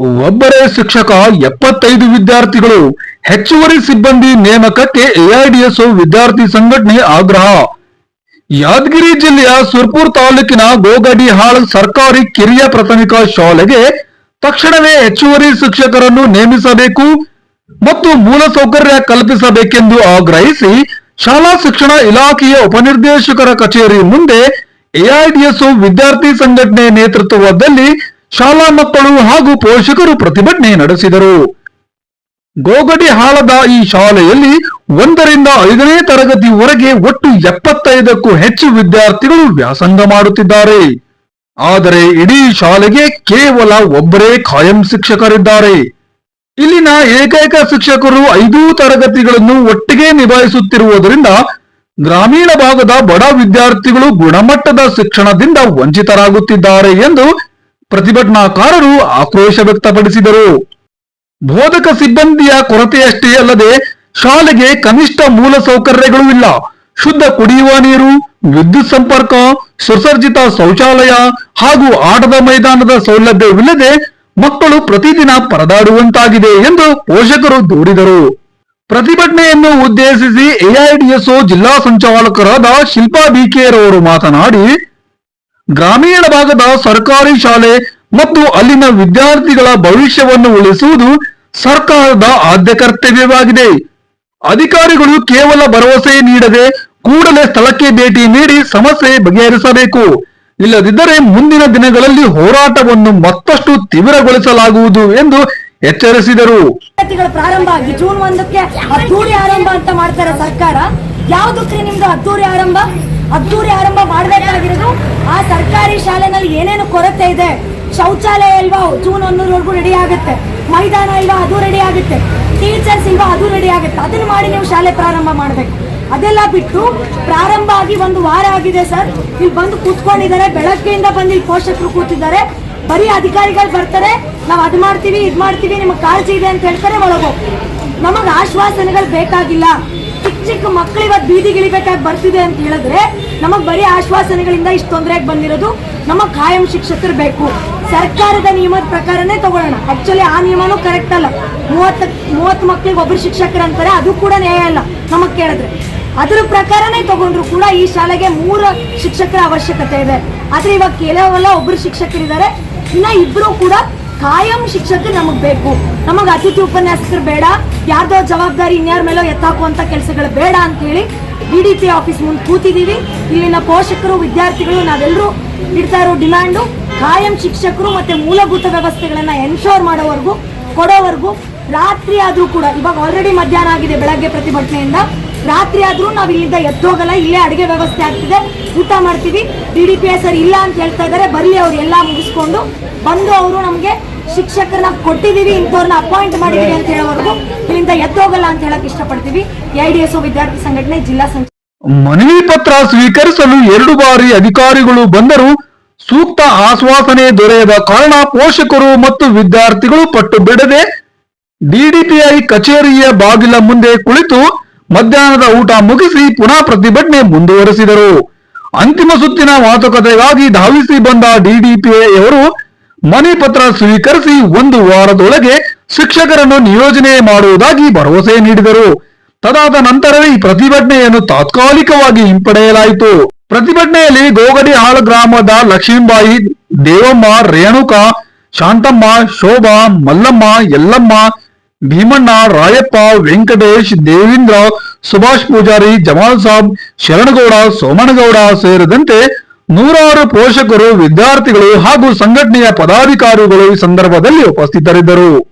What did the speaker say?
ಒಬ್ಬರೇ ಶಿಕ್ಷಕ 75 ವಿದ್ಯಾರ್ಥಿಗಳು ಹೆಚ್ಚುವರಿ ಸಿಬ್ಬಂದಿ ನೇಮಕಕ್ಕೆ ಎಐಡಿಎಸ್ಒ ವಿದ್ಯಾರ್ಥಿ ಸಂಘಟನೆ ಆಗ್ರಹ. ಯಾದಗಿರಿ ಜಿಲ್ಲೆಯ ಸುರ್ಪುರ್ ತಾಲೂಕಿನ ಗೋಗಡಿಹಾಳ್ ಸರ್ಕಾರಿ ಕಿರಿಯ ಪ್ರಾಥಮಿಕ ಶಾಲೆಗೆ ತಕ್ಷಣವೇ ಹೆಚ್ಚುವರಿ ಶಿಕ್ಷಕರನ್ನು ನೇಮಿಸಬೇಕು ಮತ್ತು ಮೂಲಸೌಕರ್ಯ ಕಲ್ಪಿಸಬೇಕೆಂದು ಆಗ್ರಹಿಸಿ ಶಾಲಾ ಶಿಕ್ಷಣ ಇಲಾಖೆಯ ಉಪನಿರ್ದೇಶಕರ ಕಚೇರಿ ಮುಂದೆ ಎಐಡಿಎಸ್ಒ ವಿದ್ಯಾರ್ಥಿ ಸಂಘಟನೆ ನೇತೃತ್ವದಲ್ಲಿ ಶಾಲಾ ಮಕ್ಕಳು ಹಾಗೂ ಪೋಷಕರು ಪ್ರತಿಭಟನೆ ನಡೆಸಿದರು. ಗೋಗಡಿಹಾಳದ ಈ ಶಾಲೆಯಲ್ಲಿ 1ರಿಂದ 5ನೇ ತರಗತಿವರೆಗೆ ಒಟ್ಟು 75ಕ್ಕೂ ಹೆಚ್ಚು ವಿದ್ಯಾರ್ಥಿಗಳು ವ್ಯಾಸಂಗ ಮಾಡುತ್ತಿದ್ದಾರೆ. ಆದರೆ ಇಡೀ ಶಾಲೆಗೆ ಕೇವಲ ಒಬ್ಬರೇ ಖಾಯಂ ಶಿಕ್ಷಕರಿದ್ದಾರೆ. ಇಲ್ಲಿನ ಏಕೈಕ ಶಿಕ್ಷಕರು 5 ತರಗತಿಗಳನ್ನು ಒಟ್ಟಿಗೆ ನಿಭಾಯಿಸುತ್ತಿರುವುದರಿಂದ ಗ್ರಾಮೀಣ ಭಾಗದ ಬಡ ವಿದ್ಯಾರ್ಥಿಗಳು ಗುಣಮಟ್ಟದ ಶಿಕ್ಷಣದಿಂದ ವಂಚಿತರಾಗುತ್ತಿದ್ದಾರೆ ಎಂದು ಪ್ರತಿಭಟನಾಕಾರರು ಆಕ್ರೋಶ ವ್ಯಕ್ತಪಡಿಸಿದರು. ಬೋಧಕ ಸಿಬ್ಬಂದಿಯ ಕೊರತೆಯಷ್ಟೇ ಅಲ್ಲದೆ ಶಾಲೆಗೆ ಕನಿಷ್ಠ ಮೂಲ ಸೌಕರ್ಯಗಳು ಇಲ್ಲ. ಶುದ್ಧ ಕುಡಿಯುವ ನೀರು, ವಿದ್ಯುತ್ ಸಂಪರ್ಕ, ಸುಸಜ್ಜಿತ ಶೌಚಾಲಯ ಹಾಗೂ ಆಟದ ಮೈದಾನದ ಸೌಲಭ್ಯವಿಲ್ಲದೆ ಮಕ್ಕಳು ಪ್ರತಿದಿನ ಪರದಾಡುವಂತಾಗಿದೆ ಎಂದು ಪೋಷಕರು ದೂರಿದರು. ಪ್ರತಿಭಟನೆಯನ್ನು ಉದ್ದೇಶಿಸಿ ಎಐಡಿಎಸ್ಒ ಜಿಲ್ಲಾ ಸಂಚಾಲಕರಾದ ಶಿಲ್ಪಾ ಬಿಕೆರವರು ಮಾತನಾಡಿ, ಗ್ರಾಮೀಣ ಭಾಗದ ಸರ್ಕಾರಿ ಶಾಲೆ ಮತ್ತು ಅಲ್ಲಿನ ವಿದ್ಯಾರ್ಥಿಗಳ ಭವಿಷ್ಯವನ್ನು ಉಳಿಸುವುದು ಸರ್ಕಾರದ ಆದ್ಯ ಕರ್ತವ್ಯವಾಗಿದೆ. ಅಧಿಕಾರಿಗಳು ಕೇವಲ ಭರವಸೆ ನೀಡದೆ ಕೂಡಲೇ ಸ್ಥಳಕ್ಕೆ ಭೇಟಿ ನೀಡಿ ಸಮಸ್ಯೆ ಬಗೆಹರಿಸಬೇಕು. ಇಲ್ಲದಿದ್ದರೆ ಮುಂದಿನ ದಿನಗಳಲ್ಲಿ ಹೋರಾಟವನ್ನು ಮತ್ತಷ್ಟು ತೀವ್ರಗೊಳಿಸಲಾಗುವುದು ಎಂದು ಎಚ್ಚರಿಸಿದರು. ಪ್ರಾರಂಭ ಆಗಿ ಜೂನ್ 1ಕ್ಕೆ ಅದ್ದೂರಿ ಆರಂಭ ಅಂತ ಮಾಡ್ತಾರೆ ಸರ್ಕಾರ. ಯಾವ್ದಕ್ಕೆ ನಿಮ್ದು ಅದ್ದೂರಿ ಆರಂಭ? ಅದ್ದೂರಿ ಆರಂಭ ಮಾಡಬೇಕಾಗಿರೋದು ಆ ಸರ್ಕಾರಿ ಶಾಲೆನಲ್ಲಿ ಏನೇನು ಕೊರತೆ ಇದೆ. ಶೌಚಾಲಯ ಇಲ್ವಾ? ಜೂನ್ 1ರವರೆಗೂ ರೆಡಿ ಆಗುತ್ತೆ. ಮೈದಾನ ಇಲ್ವಾ? ಅದು ರೆಡಿ ಆಗುತ್ತೆ. ಟೀಚರ್ಸ್ ಇಲ್ವಾ? ಅದು ರೆಡಿ ಆಗುತ್ತೆ. ಅದನ್ನ ಮಾಡಿ ನೀವು ಶಾಲೆ ಪ್ರಾರಂಭ ಮಾಡಬೇಕು. ಅದೆಲ್ಲ ಬಿಟ್ಟು ಪ್ರಾರಂಭ ಆಗಿ 1 ವಾರ ಆಗಿದೆ ಸರ್. ಇಲ್ಲಿ ಬಂದು ಕೂತ್ಕೊಂಡಿದ್ದಾರೆ, ಬೆಳಗ್ಗೆಯಿಂದ ಬಂದು ಇಲ್ಲಿ ಪೋಷಕರು ಕೂತಿದ್ದಾರೆ. ಬರೀ ಅಧಿಕಾರಿಗಳು ಬರ್ತಾರೆ, ನಾವು ಅದು ಮಾಡ್ತೀವಿ ಇದು ಮಾಡ್ತೀವಿ, ನಿಮಗೆ ಕಾಳಜಿ ಇದೆ ಅಂತ ಹೇಳ್ತಾರೆ, ಒಳಗೋ. ನಮಗೆ ಆಶ್ವಾಸನೆಗಳು ಬೇಕಾಗಿಲ್ಲ. ಚಿಕ್ಕ ಮಕ್ಕಳು ಇವತ್ತು ಬೀದಿಗಿಳಿಬೇಕಾಗಿ ಬರ್ತಿದೆ ಅಂತ ಹೇಳಿದ್ರೆ ನಮಗ್ ಬರೀ ಆಶ್ವಾಸನೆಗಳಿಂದ ಇಷ್ಟು ತೊಂದರೆಗೆ ಬಂದಿರೋದು. ನಮಗ್ ಖಾಯಂ ಶಿಕ್ಷಕರು ಬೇಕು. ಸರ್ಕಾರದ ನಿಯಮದ ಪ್ರಕಾರನೇ ತಗೊಳ್ಳೋಣ. ಆಕ್ಚುಲಿ ಆ ನಿಯಮನೂ ಕರೆಕ್ಟ್ ಅಲ್ಲ. 30 ಮಕ್ಕಳಿಗೆ ಒಬ್ಬರು ಶಿಕ್ಷಕರು ಅಂತಾರೆ, ಅದು ಕೂಡ ನ್ಯಾಯ ಅಲ್ಲ ನಮಗ್ ಕೇಳಿದ್ರೆ. ಅದ್ರ ಪ್ರಕಾರನೇ ತಗೊಂಡ್ರು ಕೂಡ ಈ ಶಾಲೆಗೆ 3 ಶಿಕ್ಷಕರ ಅವಶ್ಯಕತೆ ಇದೆ. ಆದ್ರೆ ಇವಾಗ ಕೆಲವೆಲ್ಲ ಒಬ್ಬರು ಶಿಕ್ಷಕರಿದ್ದಾರೆ, ಇನ್ನ 2 ಕೂಡ ಖಾಯಂ ಶಿಕ್ಷಕರು ನಮಗ್ ಬೇಕು. ನಮಗ್ ಅತಿಥಿ ಉಪನ್ಯಾಸಕರು ಬೇಡ, ಯಾರ್ದೋ ಜವಾಬ್ದಾರಿ ಇನ್ಯಾರ ಮೇಲೋ ಎತ್ತಾಕುವಂತ ಕೆಲಸಗಳು ಬೇಡ ಅಂತ ಹೇಳಿ ಡಿಡಿಪಿ ಆಫೀಸ್ ಮುಂದೆ ಕೂತಿದೀವಿ. ಇಲ್ಲಿನ ಪೋಷಕರು, ವಿದ್ಯಾರ್ಥಿಗಳು ನಾವೆಲ್ಲರೂ ಇಡ್ತಾ ಇರೋ ಡಿಮ್ಯಾಂಡು ಖಾಯಂ ಶಿಕ್ಷಕರು ಮತ್ತೆ ಮೂಲಭೂತ ವ್ಯವಸ್ಥೆಗಳನ್ನ ಎನ್ಶೋರ್ ಕೊಡೋವರೆಗೂ ರಾತ್ರಿ ಆದ್ರೂ ಕೂಡ, ಇವಾಗ ಆಲ್ರೆಡಿ ಮಧ್ಯಾಹ್ನ ಆಗಿದೆ ಬೆಳಗ್ಗೆ ಪ್ರತಿಭಟನೆಯಿಂದ, ರಾತ್ರಿ ಆದ್ರೂ ನಾವ್ ಇಲ್ಲಿಂದ ಎದ್ದೋಗಲ್ಲ. ಇಲ್ಲೇ ಅಡಿಗೆ ವ್ಯವಸ್ಥೆ ಆಗ್ತಿದೆ, ಊಟ ಮಾಡ್ತೀವಿ. ಡಿಡಿಪಿ ಸರ್ ಇಲ್ಲ ಅಂತ ಹೇಳ್ತಾ ಇದಾರೆ, ಬರ್ಲಿ ಅವ್ರು ಎಲ್ಲ ಮುಗಿಸ್ಕೊಂಡು ಬಂದು ಅವರು ನಮ್ಗೆ ಶಿಕ್ಷಕರನ್ನ ಕೊಟ್ಟಿದೀವಿ, ಇಂಥವ್ರನ್ನ ಅಪಾಯಿಂಟ್ ಮಾಡಿದೀವಿ ಅಂತ ಹೇಳೋವರೆಗೂ ಇಲ್ಲಿಂದ ಎದ್ದೋಗಲ್ಲ ಅಂತ ಹೇಳಕ್ ಇಷ್ಟಪಡ್ತೀವಿ. ಎಐಡಿಎಸ್ಒ ವಿದ್ಯಾರ್ಥಿ ಸಂಘಟನೆ ಜಿಲ್ಲಾ ಮನವಿ ಪತ್ರ ಸ್ವೀಕರಿಸಲು 2 ಬಾರಿ ಅಧಿಕಾರಿಗಳು ಬಂದರೂ ಸೂಕ್ತ ಆಶ್ವಾಸನೆ ದೊರೆಯದ ಕಾರಣ ಪೋಷಕರು ಮತ್ತು ವಿದ್ಯಾರ್ಥಿಗಳು ಪಟ್ಟು ಬಿಡದೆ ಡಿಡಿಪಿಐ ಕಚೇರಿಯ ಬಾಗಿಲ ಮುಂದೆ ಕುಳಿತು ಮಧ್ಯಾಹ್ನದ ಊಟ ಮುಗಿಸಿ ಪುನಃ ಪ್ರತಿಭಟನೆ ಮುಂದುವರೆಸಿದರು. ಅಂತಿಮ ಸುತ್ತಿನ ಮಾತುಕತೆಗಾಗಿ ಧಾವಿಸಿ ಬಂದ ಡಿಡಿಪಿಐ ಅವರು ಮನವಿ ಪತ್ರ ಸ್ವೀಕರಿಸಿ 1 ವಾರದೊಳಗೆ ಶಿಕ್ಷಕರನ್ನು ನಿಯೋಜನೆ ಮಾಡುವುದಾಗಿ ಭರವಸೆ ನೀಡಿದರು. ತದಾದ ನಂತರವೇ ಈ ಪ್ರತಿಭಟನೆಯನ್ನು ತಾತ್ಕಾಲಿಕವಾಗಿ ಹಿಂಪಡೆಯಲಾಯಿತು. ಪ್ರತಿಭಟನೆಯಲ್ಲಿ ಗೋಗಡಿಹಾಳ ಗ್ರಾಮದ ಲಕ್ಷ್ಮೀಬಾಯಿ, ದೇವಮ್ಮ, ರೇಣುಕಾ, ಶಾಂತಮ್ಮ, ಶೋಭಾ, ಮಲ್ಲಮ್ಮ, ಯಲ್ಲಮ್ಮ, ಭೀಮಣ್ಣ, ರಾಯಪ್ಪ, ವೆಂಕಟೇಶ್, ದೇವೇಂದ್ರ, ಸುಭಾಷ್ ಪೂಜಾರಿ, ಜಮಾಲ್ ಸಾಬ್, ಶರಣಗೌಡ, ಸೋಮನಗೌಡ ಸೇರಿದಂತೆ 100 ಪೋಷಕರು, ವಿದ್ಯಾರ್ಥಿಗಳು ಹಾಗೂ ಸಂಘಟನೆಯ ಪದಾಧಿಕಾರಿಗಳು ಈ ಸಂದರ್ಭದಲ್ಲಿ ಉಪಸ್ಥಿತರಿದ್ದರು.